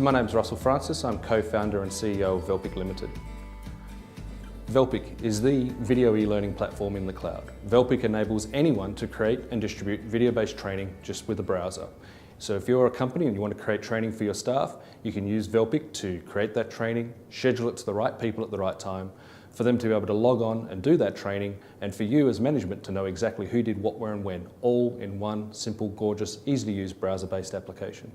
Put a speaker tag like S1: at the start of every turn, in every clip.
S1: My name's Russell Francis. I'm co-founder and CEO of Velpic Limited. Velpic is the video e-learning platform in the cloud. Velpic enables anyone to create and distribute video-based training just with a browser. So if you're a company and you want to create training for your staff, you can use Velpic to create that training, schedule it to the right people at the right time, for them to be able to log on and do that training, and for you as management to know exactly who did what, where and when, all in one simple, gorgeous, easy to use browser-based application.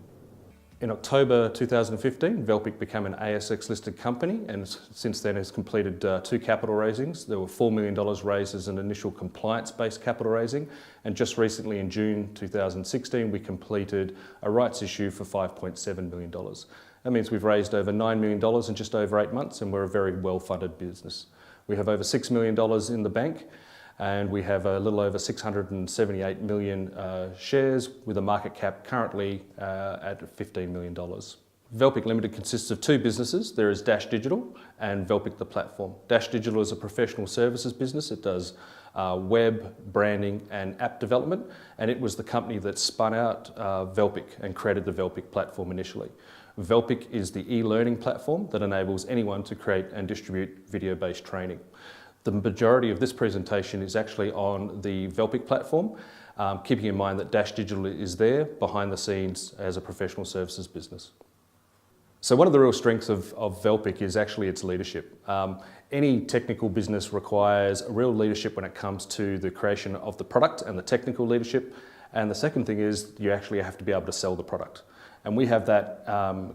S1: In October 2015, Velpic became an ASX listed company, and since then has completed 2 capital raisings. There were $4 million raised as an initial compliance-based capital raising, and just recently in June 2016 we completed a rights issue for $5.7 million. That means we've raised over $9 million in just over 8 months, and we're a very well-funded business. We have over $6 million in the bank, and we have a little over 678 million shares with a market cap currently at $15 million. Velpic Limited consists of 2 businesses. There is Dash Digital and Velpic the platform. Dash Digital is a professional services business. It does web, branding and app development, and it was the company that spun out Velpic and created the Velpic platform initially. Velpic is the e-learning platform that enables anyone to create and distribute video-based training. The majority of this presentation is actually on the Velpic platform, keeping in mind that Dash Digital is there behind the scenes as a professional services business. So one of the real strengths of Velpic is actually its leadership. Any technical business requires a real leadership when it comes to the creation of the product and the technical leadership. And the second thing is you actually have to be able to sell the product. And we have that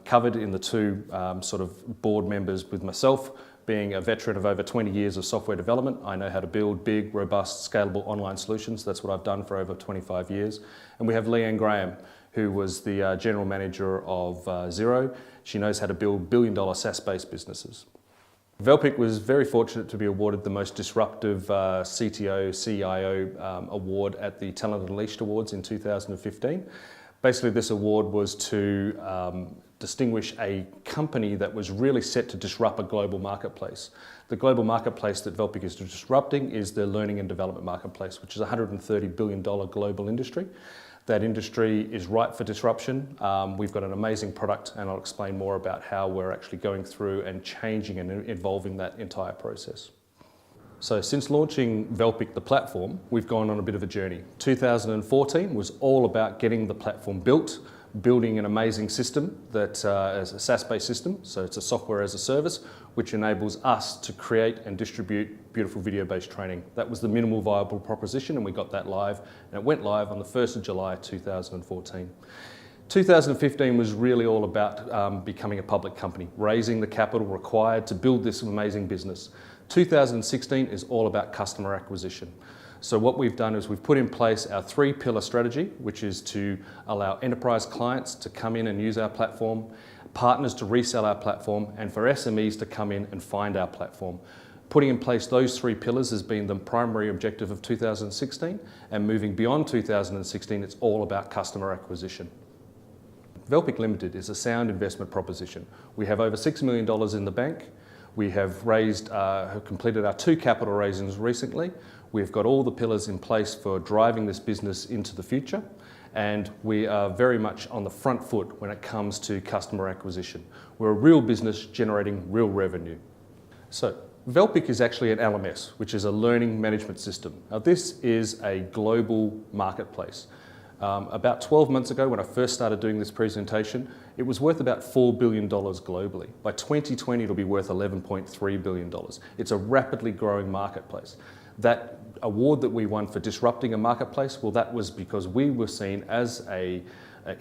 S1: covered in the 2 sort of board members with myself. Being a veteran of over 20 years of software development, I know how to build big, robust, scalable online solutions. That's what I've done for over 25 years. And we have Leanne Graham, who was the general manager of Xero. She knows how to build billion-dollar SaaS-based businesses. Velpic was very fortunate to be awarded the most disruptive CTO, CIO award at the Talent Unleashed Awards in 2015. Basically, this award was to distinguish a company that was really set to disrupt a global marketplace. The global marketplace that Velpic is disrupting is the learning and development marketplace, which is a $130 billion global industry. That industry is ripe for disruption. We've got an amazing product, and I'll explain more about how we're actually going through and changing and evolving that entire process. So since launching Velpic the platform, we've gone on a bit of a journey. 2014 was all about getting the platform built, building an amazing system that is a SaaS-based system, so it's a software as a service, which enables us to create and distribute beautiful video-based training. That was the minimal viable proposition, and we got that live, and it went live on the 1st of July 2014. 2015 was really all about becoming a public company, raising the capital required to build this amazing business. 2016 is all about customer acquisition. So what we've done is we've put in place our 3-pillar strategy, which is to allow enterprise clients to come in and use our platform, partners to resell our platform, and for SMEs to come in and find our platform. Putting in place those 3 pillars has been the primary objective of 2016, and moving beyond 2016, it's all about customer acquisition. Velpic Limited is a sound investment proposition. We have over $6 million in the bank. We have completed our 2 capital raisings recently. We've got all the pillars in place for driving this business into the future, and we are very much on the front foot when it comes to customer acquisition. We're a real business generating real revenue. So Velpic is actually an LMS, which is a learning management system. Now this is a global marketplace. About 12 months ago, when I first started doing this presentation, it was worth about $4 billion globally. By 2020, it'll be worth $11.3 billion. It's a rapidly growing marketplace. That award that we won for disrupting a marketplace, well, that was because we were seen as an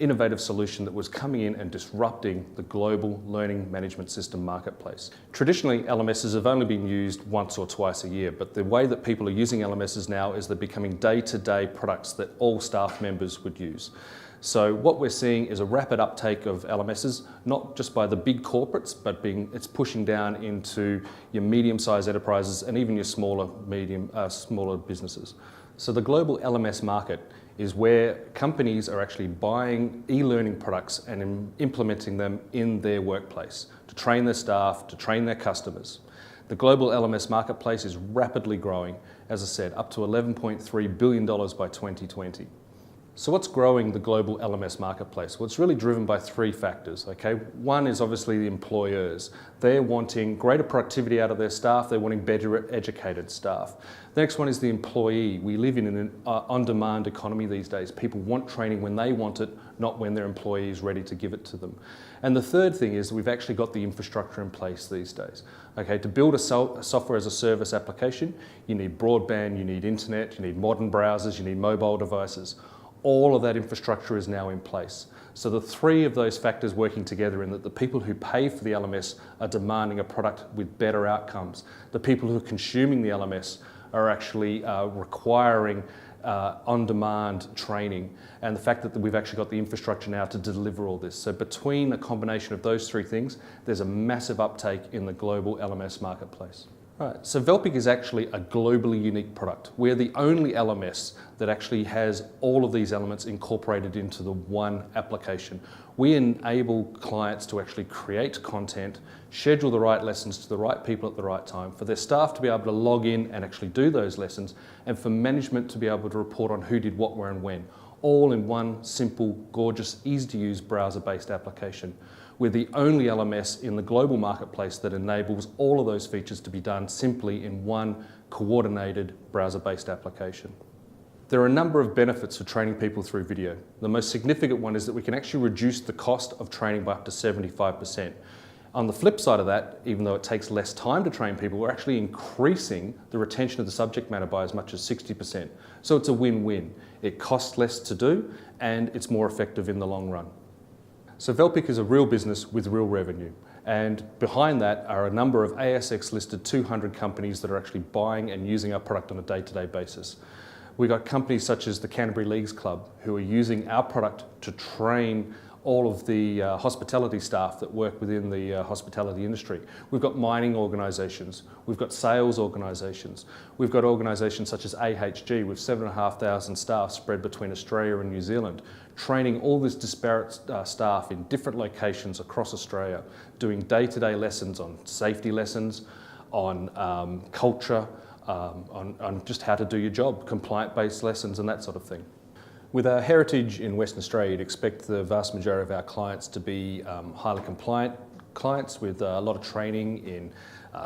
S1: innovative solution that was coming in and disrupting the global learning management system marketplace. Traditionally, LMSs have only been used once or twice a year, but the way that people are using LMSs now is they're becoming day-to-day products that all staff members would use. So what we're seeing is a rapid uptake of LMSs, not just by the big corporates, but it's pushing down into your medium-sized enterprises and even your smaller businesses. So the global LMS market is where companies are actually buying e-learning products and implementing them in their workplace to train their staff, to train their customers. The global LMS marketplace is rapidly growing, as I said, up to $11.3 billion by 2020. So what's growing the global LMS marketplace? Well, it's really driven by three factors, okay? One is obviously the employers. They're wanting greater productivity out of their staff. They're wanting better educated staff. The next one is the employee. We live in an on-demand economy these days. People want training when they want it, not when their employee is ready to give it to them. And the third thing is we've actually got the infrastructure in place these days. Okay, to build a software as a service application, you need broadband, you need internet, you need modern browsers, you need mobile devices. All of that infrastructure is now in place. So the three of those factors working together in that the people who pay for the LMS are demanding a product with better outcomes. The people who are consuming the LMS are actually requiring on-demand training, and the fact that we've actually got the infrastructure now to deliver all this. So between a combination of those three things, there's a massive uptake in the global LMS marketplace. Right, so Velpic is actually a globally unique product. We're the only LMS that actually has all of these elements incorporated into the one application. We enable clients to actually create content, schedule the right lessons to the right people at the right time, for their staff to be able to log in and actually do those lessons, and for management to be able to report on who did what, where and when, all in one simple, gorgeous, easy to use browser-based application. We're the only LMS in the global marketplace that enables all of those features to be done simply in one coordinated browser-based application. There are a number of benefits for training people through video. The most significant one is that we can actually reduce the cost of training by up to 75%. On the flip side of that, even though it takes less time to train people, we're actually increasing the retention of the subject matter by as much as 60%. So it's a win-win. It costs less to do and it's more effective in the long run. So Velpic is a real business with real revenue, and behind that are a number of ASX listed 200 companies that are actually buying and using our product on a day-to-day basis. We've got companies such as the Canterbury Leagues Club who are using our product to train all of the hospitality staff that work within the hospitality industry. We've got mining organisations, we've got sales organisations, we've got organisations such as AHG with 7,500 staff spread between Australia and New Zealand, training all this disparate staff in different locations across Australia, doing day-to-day lessons on safety lessons, on culture, on just how to do your job, compliant-based lessons and that sort of thing. With our heritage in Western Australia, you'd expect the vast majority of our clients to be highly compliant clients with a lot of training in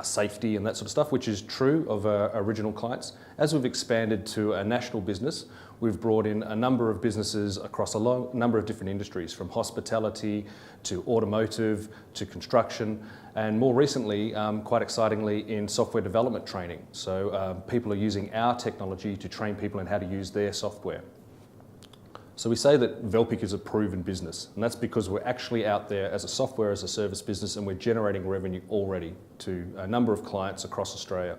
S1: safety and that sort of stuff, which is true of our original clients. As we've expanded to a national business, we've brought in a number of businesses across a number of different industries, from hospitality to automotive to construction, and more recently, quite excitingly, in software development training. So people are using our technology to train people in how to use their software. So we say that Velpic is a proven business, and that's because we're actually out there as a software as a service business, and we're generating revenue already to a number of clients across Australia.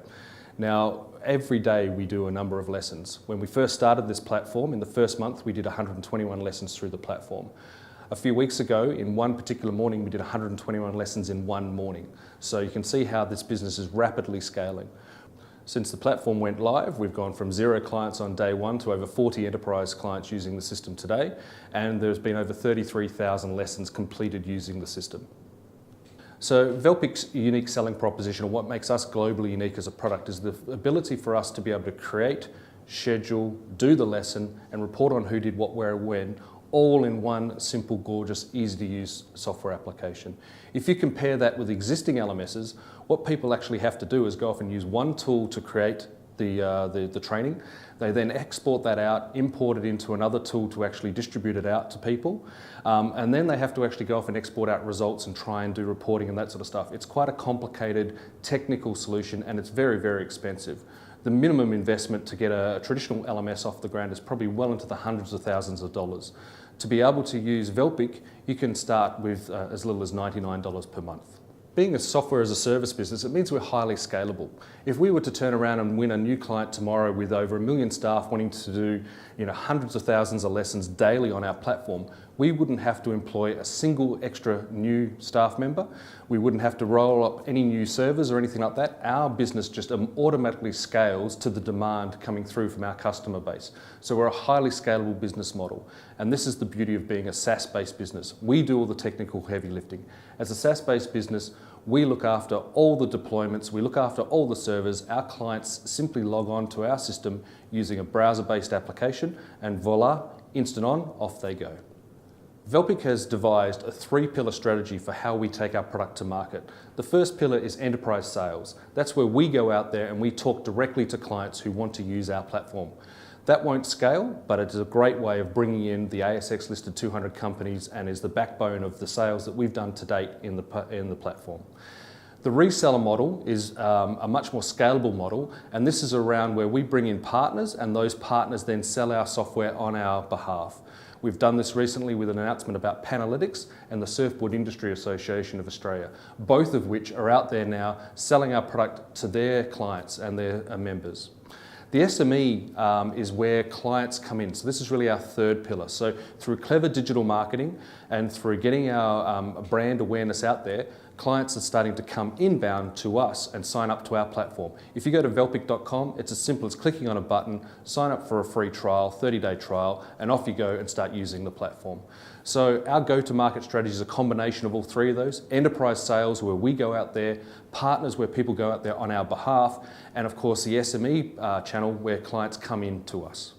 S1: Now, every day we do a number of lessons. When we first started this platform, in the first month we did 121 lessons through the platform. A few weeks ago, in one particular morning, we did 121 lessons in one morning. So you can see how this business is rapidly scaling. Since the platform went live, we've gone from 0 clients on day one to over 40 enterprise clients using the system today, and there's been over 33,000 lessons completed using the system. So Velpic's unique selling proposition, or what makes us globally unique as a product, is the ability for us to be able to create, schedule, do the lesson, and report on who did what, where, when, all in one simple, gorgeous, easy to use software application. If you compare that with existing LMSs, what people actually have to do is go off and use one tool to create the training. They then export that out, import it into another tool to actually distribute it out to people. And then they have to actually go off and export out results and try and do reporting and that sort of stuff. It's quite a complicated technical solution, and it's very, very expensive. The minimum investment to get a traditional LMS off the ground is probably well into the hundreds of thousands of dollars. To be able to use Velpic, you can start with as little as $99 per month. Being a software as a service business, it means we're highly scalable. If we were to turn around and win a new client tomorrow with over 1 million staff wanting to do hundreds of thousands of lessons daily on our platform, we wouldn't have to employ a single extra new staff member. We wouldn't have to roll up any new servers or anything like that. Our business just automatically scales to the demand coming through from our customer base. So we're a highly scalable business model. And this is the beauty of being a SaaS-based business. We do all the technical heavy lifting. As a SaaS-based business, we look after all the deployments, we look after all the servers. Our clients simply log on to our system using a browser-based application, and voila, instant on, off they go. Velpic has devised a 3-pillar strategy for how we take our product to market. The first pillar is enterprise sales. That's where we go out there and we talk directly to clients who want to use our platform. That won't scale, but it is a great way of bringing in the ASX listed 200 companies and is the backbone of the sales that we've done to date in the platform. The reseller model is a much more scalable model, and this is around where we bring in partners and those partners then sell our software on our behalf. We've done this recently with an announcement about Panalytics and the Surfboard Industry Association of Australia, both of which are out there now selling our product to their clients and their members. The SME is where clients come in. So this is really our third pillar. So through clever digital marketing and through getting our brand awareness out there, clients are starting to come inbound to us and sign up to our platform. If you go to velpic.com, it's as simple as clicking on a button, sign up for a free trial, 30-day trial, and off you go and start using the platform. So our go-to-market strategy is a combination of all three of those. Enterprise sales, where we go out there, partners where people go out there on our behalf, and of course the SME channel where clients come in to us.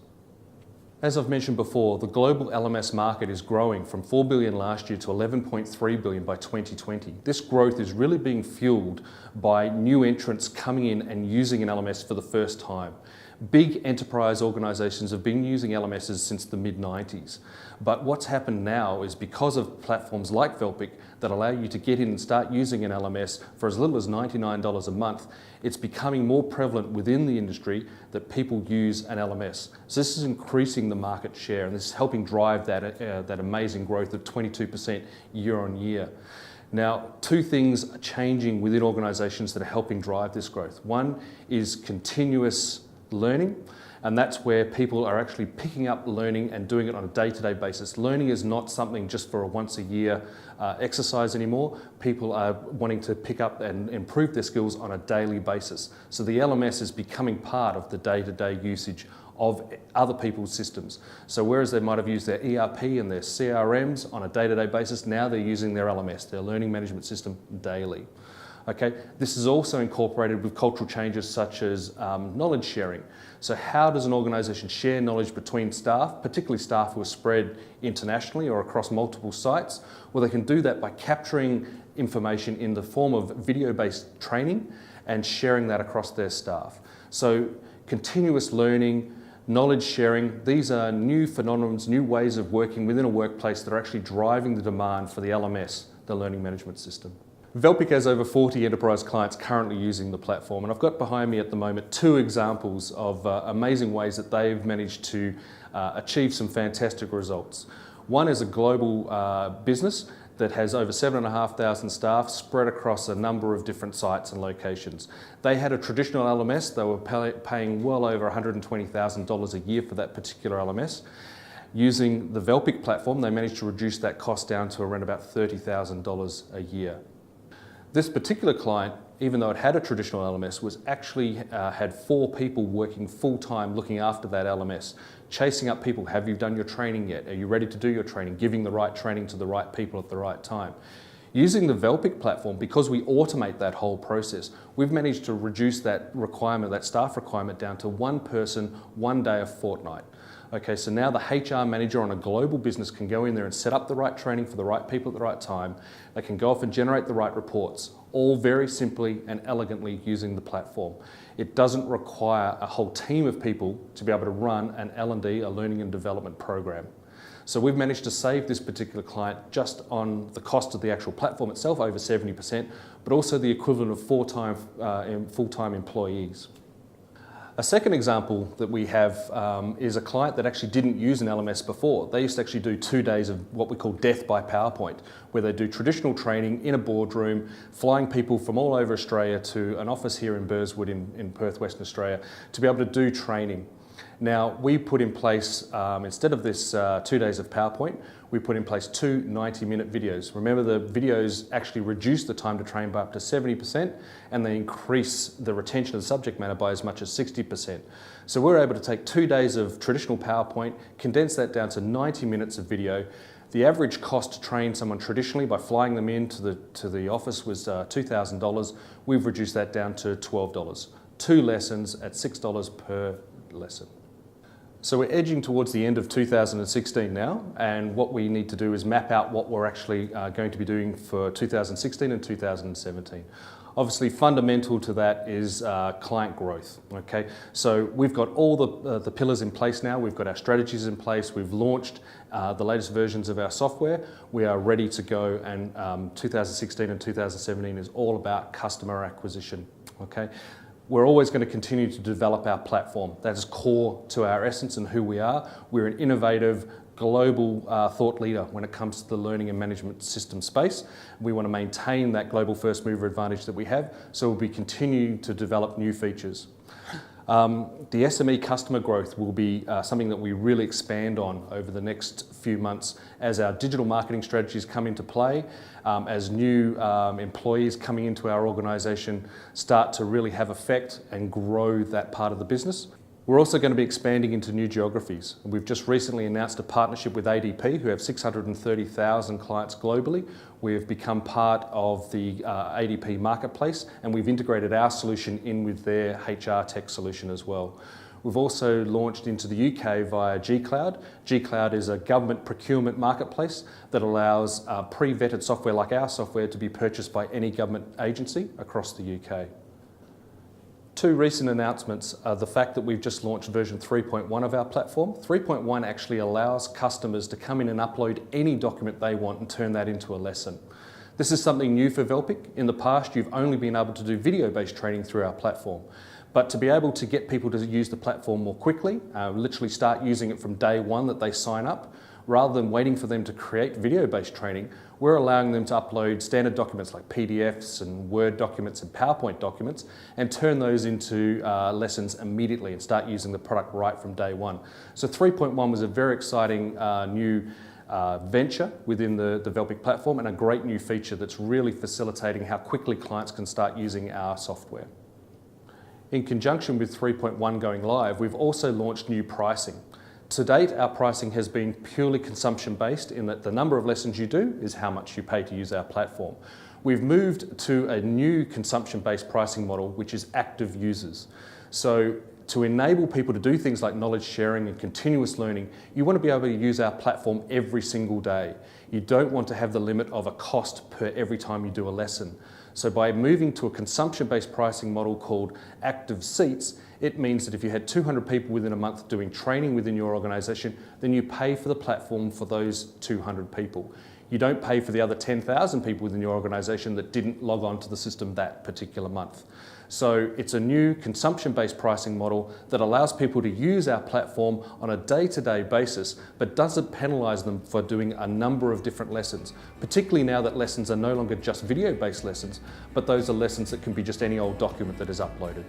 S1: As I've mentioned before, the global LMS market is growing from 4 billion last year to 11.3 billion by 2020. This growth is really being fueled by new entrants coming in and using an LMS for the first time. Big enterprise organisations have been using LMSs since the mid-90s. But what's happened now is because of platforms like Velpic that allow you to get in and start using an LMS for as little as $99 a month, it's becoming more prevalent within the industry that people use an LMS. So this is increasing the market share, and this is helping drive that amazing growth of 22% year on year. Now, two things are changing within organisations that are helping drive this growth. One is continuous learning, and that's where people are actually picking up learning and doing it on a day-to-day basis. Learning is not something just for a once-a-year exercise anymore. People are wanting to pick up and improve their skills on a daily basis. So the LMS is becoming part of the day-to-day usage of other people's systems. So whereas they might have used their ERP and their CRMs on a day-to-day basis, now they're using their LMS, their learning management system, daily. Okay, this is also incorporated with cultural changes such as knowledge sharing. So how does an organisation share knowledge between staff, particularly staff who are spread internationally or across multiple sites? Well, they can do that by capturing information in the form of video-based training and sharing that across their staff. So continuous learning, knowledge sharing, these are new phenomena, new ways of working within a workplace that are actually driving the demand for the LMS, the learning management system. Velpic has over 40 enterprise clients currently using the platform, and I've got behind me at the moment 2 examples of amazing ways that they've managed to achieve some fantastic results. One is a global business that has over 7,500 staff spread across a number of different sites and locations. They had a traditional LMS. They were paying well over $120,000 a year for that particular LMS. Using the Velpic platform, they managed to reduce that cost down to around about $30,000 a year. This particular client, even though it had a traditional LMS, was actually had 4 people working full-time looking after that LMS, chasing up people. Have you done your training yet? Are you ready to do your training? Giving the right training to the right people at the right time. Using the Velpic platform, because we automate that whole process, we've managed to reduce that requirement, that staff requirement, down to 1 person, 1 day a fortnight. Okay, so now the HR manager on a global business can go in there and set up the right training for the right people at the right time. They can go off and generate the right reports, all very simply and elegantly using the platform. It doesn't require a whole team of people to be able to run an L&D, a learning and development program. So we've managed to save this particular client just on the cost of the actual platform itself, over 70%, but also the equivalent of full-time employees. A second example that we have is a client that actually didn't use an LMS before. They used to actually do 2 days of what we call death by PowerPoint, where they do traditional training in a boardroom, flying people from all over Australia to an office here in Burswood in Perth, Western Australia, to be able to do training. Now, we put in place, instead of this 2 days of PowerPoint, we put in place 2 90-minute videos. Remember, the videos actually reduce the time to train by up to 70%, and they increase the retention of the subject matter by as much as 60%. So we're able to take 2 days of traditional PowerPoint, condense that down to 90 minutes of video. The average cost to train someone traditionally by flying them into the office was $2,000. We've reduced that down to $12. 2 lessons at $6 per lesson. So we're edging towards the end of 2016 now, and what we need to do is map out what we're actually going to be doing for 2016 and 2017. Obviously, fundamental to that is client growth. Okay, so we've got all the pillars in place now. We've got our strategies in place. We've launched the latest versions of our software. We are ready to go, and 2016 and 2017 is all about customer acquisition. Okay. We're always going to continue to develop our platform. That is core to our essence and who we are. We're an innovative, global thought leader when it comes to the learning and management system space. We want to maintain that global first mover advantage that we have, so we'll be continuing to develop new features. The SME customer growth will be something that we really expand on over the next few months as our digital marketing strategies come into play, as new employees coming into our organisation start to really have effect and grow that part of the business. We're also going to be expanding into new geographies. We've just recently announced a partnership with ADP, who have 630,000 clients globally. We've become part of the ADP marketplace, and we've integrated our solution in with their HR tech solution as well. We've also launched into the UK via G-Cloud. G-Cloud is a government procurement marketplace that allows pre-vetted software like our software to be purchased by any government agency across the UK. Two recent announcements are the fact that we've just launched version 3.1 of our platform. 3.1 actually allows customers to come in and upload any document they want and turn that into a lesson. This is something new for Velpic. In the past, you've only been able to do video-based training through our platform. But to be able to get people to use the platform more quickly, literally start using it from day one that they sign up, rather than waiting for them to create video-based training, we're allowing them to upload standard documents like PDFs and Word documents and PowerPoint documents and turn those into lessons immediately and start using the product right from day one. So 3.1 was a very exciting new venture within the Velpic platform, and a great new feature that's really facilitating how quickly clients can start using our software. In conjunction with 3.1 going live, we've also launched new pricing. To date, our pricing has been purely consumption-based in that the number of lessons you do is how much you pay to use our platform. We've moved to a new consumption-based pricing model, which is active users. So to enable people to do things like knowledge sharing and continuous learning, you want to be able to use our platform every single day. You don't want to have the limit of a cost per every time you do a lesson. So by moving to a consumption-based pricing model called active seats, it means that if you had 200 people within a month doing training within your organisation, then you pay for the platform for those 200 people. You don't pay for the other 10,000 people within your organisation that didn't log on to the system that particular month. So it's a new consumption-based pricing model that allows people to use our platform on a day-to-day basis, but doesn't penalise them for doing a number of different lessons, particularly now that lessons are no longer just video-based lessons, but those are lessons that can be just any old document that is uploaded.